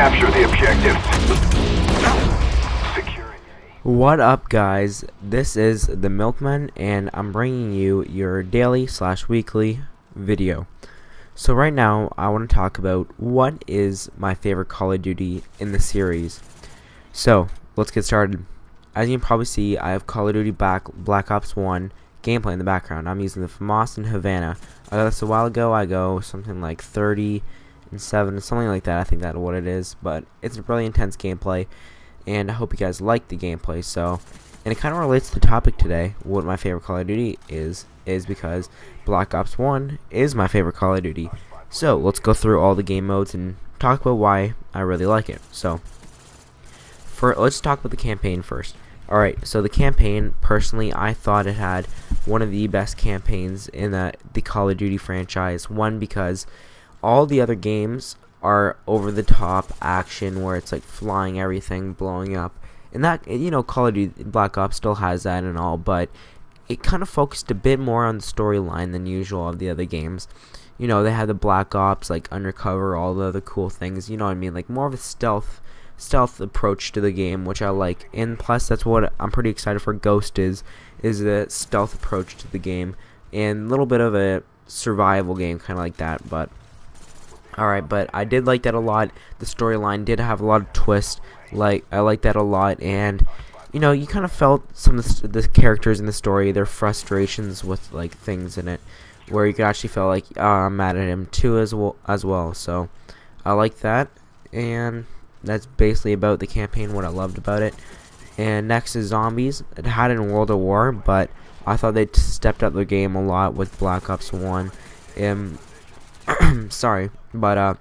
Capture the objectives. Securing A. What up, guys? This is the Milkman, and I'm bringing you your daily / weekly video. So right now I want to talk about what is my favorite Call of Duty in the series. So let's get started. As you can probably see, I have Call of Duty Black Ops 1 gameplay in the background. I'm using the FAMAS in Havana. I got this a while ago. I go something like 30 and 7, something like that. I think that's what it is, but it's a really intense gameplay, and I hope you guys like the gameplay. So, and it kind of relates to the topic today. What my favorite Call of Duty is because Black Ops 1 is my favorite Call of Duty. So let's go through all the game modes and talk about why I really like it. So let's talk about the campaign first. Alright, so the campaign, personally, I thought it had one of the best campaigns in the Call of Duty franchise. One, because all the other games are over-the-top action where it's like flying everything, blowing up. And that, you know, Call of Duty Black Ops still has that and all, but it kind of focused a bit more on the storyline than usual of the other games. You know, they had the Black Ops, like, undercover, all the other cool things, you know what I mean? Like, more of a stealth approach to the game, which I like. And plus, that's what I'm pretty excited for. Ghost is a stealth approach to the game, and a little bit of a survival game, kind of like that. But alright, but I did like that a lot. The storyline did have a lot of twists. I like that a lot, and you know, you kind of felt some of the characters in the story, their frustrations with like things in it, where you could actually feel like, I'm mad at him too as well. So I like that, and that's basically about the campaign, what I loved about it. And next is zombies. It had it in World at War, but I thought they stepped up their game a lot with Black Ops 1. Sorry, but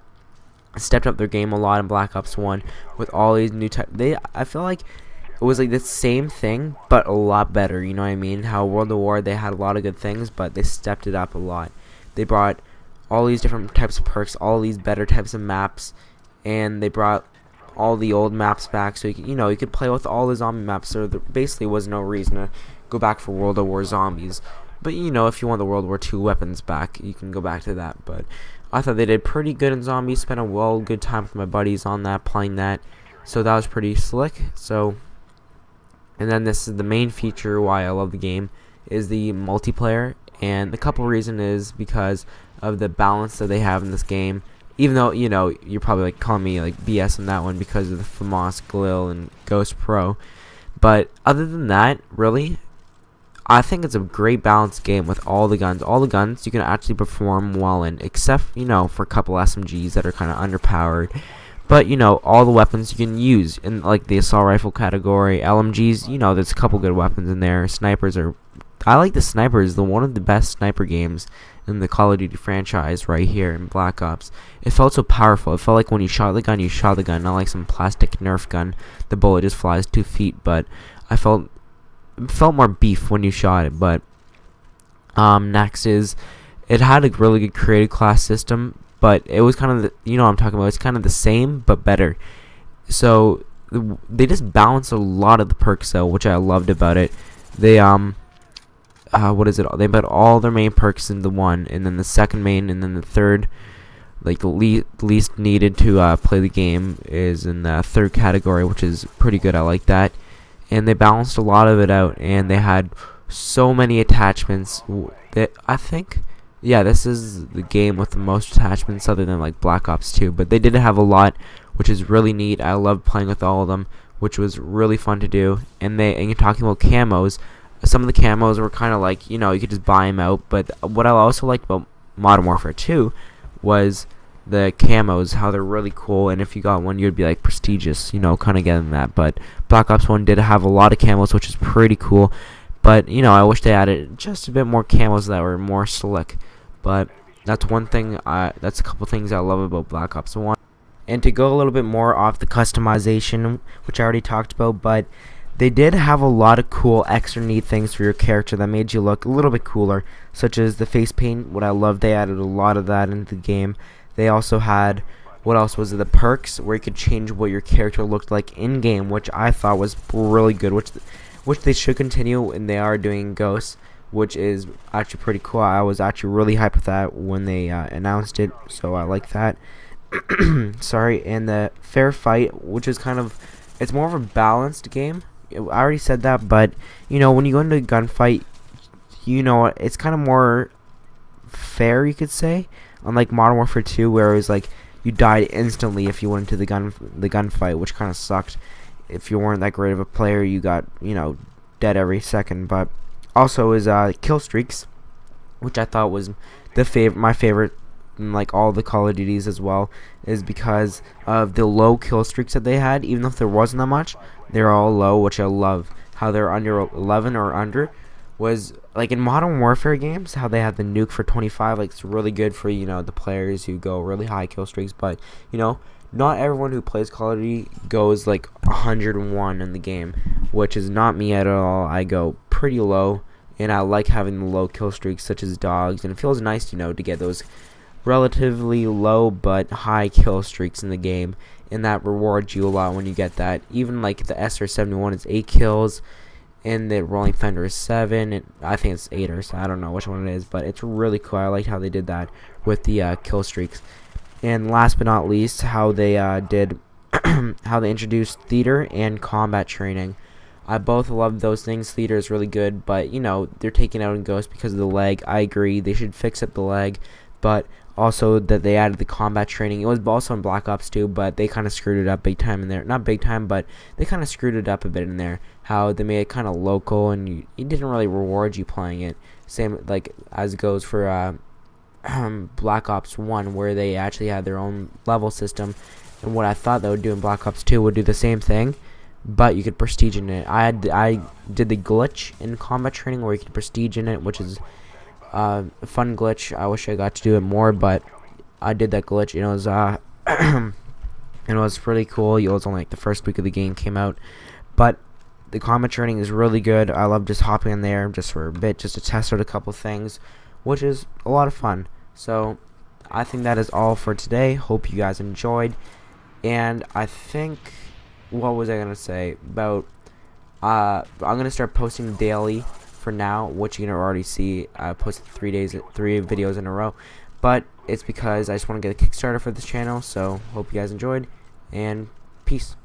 stepped up their game a lot in Black Ops 1 with all these new I feel like it was like the same thing, but a lot better. You know what I mean? How World at War, they had a lot of good things, but they stepped it up a lot. They brought all these different types of perks, all these better types of maps, and they brought all the old maps back, so you could play with all the zombie maps. So there basically was no reason to go back for World at War zombies. But you know, if you want the World War II weapons back, you can go back to that. But I thought they did pretty good in zombies. Spent a good time with my buddies on that, playing that. So that was pretty slick. So, and then this is the main feature why I love the game, is the multiplayer. And the couple reason is because of the balance that they have in this game. Even though, you know, you're probably like calling me like BS on that one because of the FAMAS, Glil, and Ghost Pro. But other than that, really, I think it's a great balanced game with all the guns. All the guns you can actually perform well in, except, you know, for a couple SMGs that are kind of underpowered. But, you know, all the weapons you can use in like the assault rifle category, LMGs, you know, there's a couple good weapons in there. Snipers are, I like the snipers, one of the best sniper games in the Call of Duty franchise right here in Black Ops. It felt so powerful. It felt like when you shot the gun, not like some plastic Nerf gun. The bullet just flies 2 feet, but it felt more beef when you shot it. But next is, it had a really good creative class system, but it was kind of you know what I'm talking about. It's kind of the same but better. So they just balanced a lot of the perks though, which I loved about it. They what is it? They put all their main perks into one, and then the second main, and then the third, like the least needed to play the game, is in the third category, which is pretty good. I like that. And they balanced a lot of it out, and they had so many attachments that I think, yeah, this is the game with the most attachments other than like Black Ops 2. But they did have a lot, which is really neat. I loved playing with all of them, which was really fun to do. And you're talking about camos. Some of the camos were kind of like, you know, you could just buy them out. But what I also liked about Modern Warfare 2 was the camos, how they're really cool. And if you got one, you'd be like prestigious, you know, kind of getting that. But Black Ops 1 did have a lot of camos, which is pretty cool. But, you know, I wish they added just a bit more camos that were more slick. But that's one thing, that's a couple things I love about Black Ops 1. And to go a little bit more off the customization, which I already talked about, but they did have a lot of cool extra neat things for your character that made you look a little bit cooler, such as the face paint. What I love, they added a lot of that into the game. They also had, what else was it, the perks, where you could change what your character looked like in game, which I thought was really good, which they should continue, and they are doing Ghosts, which is actually pretty cool. I was actually really hyped with that when they announced it, so I like that. sorry, and the fair fight, which is kind of, it's more of a balanced game. I already said that, but you know, when you go into a gunfight, you know, it's kind of more fair, you could say, unlike Modern Warfare 2, where it was like you died instantly if you went into the gunfight, which kind of sucked. If you weren't that great of a player, you got, you know, dead every second. But also is kill streaks, which I thought was my favorite, like all the Call of Duties as well, is because of the low kill streaks that they had. Even if there wasn't that much, they're all low, which I love. How they're under 11 or under was like in Modern Warfare games, how they had the nuke for 25. Like, it's really good for, you know, the players who go really high kill streaks. But you know, not everyone who plays Call of Duty goes like 101 in the game, which is not me at all. I go pretty low, and I like having the low kill streaks, such as dogs, and it feels nice, you know, to get those relatively low but high kill streaks in the game, and that rewards you a lot when you get that. Even like the SR-71 is 8 kills, and the Rolling Thunder is 7, and I think it's 8 or so, I don't know which one it is, but it's really cool. I liked how they did that with the kill streaks. And last but not least, how they did how they introduced theater and combat training. I both love those things. Theater is really good, but you know, they're taking out in Ghost because of the lag. I agree, they should fix up the lag, but also that they added the combat training. It was also in Black Ops 2, but they kind of screwed it up big time in there. Not big time, but they kind of screwed it up a bit in there. How they made it kind of local, and it didn't really reward you playing it. Same like as goes for Black Ops 1, where they actually had their own level system, and what I thought they would do in Black Ops 2 would do the same thing, but you could prestige in it. I did the glitch in combat training where you could prestige in it, which is a fun glitch. I wish I got to do it more, but I did that glitch, and it was and it was pretty cool. It was only like the first week of the game came out, but the combat training is really good. I love just hopping in there just for a bit, just to test out a couple things, which is a lot of fun. So I think that is all for today. Hope you guys enjoyed. And I think, what was I gonna say about I'm gonna start posting daily for now, which you can already see. I posted 3 videos in a row, but it's because I just want to get a Kickstarter for this channel. So hope you guys enjoyed, and peace.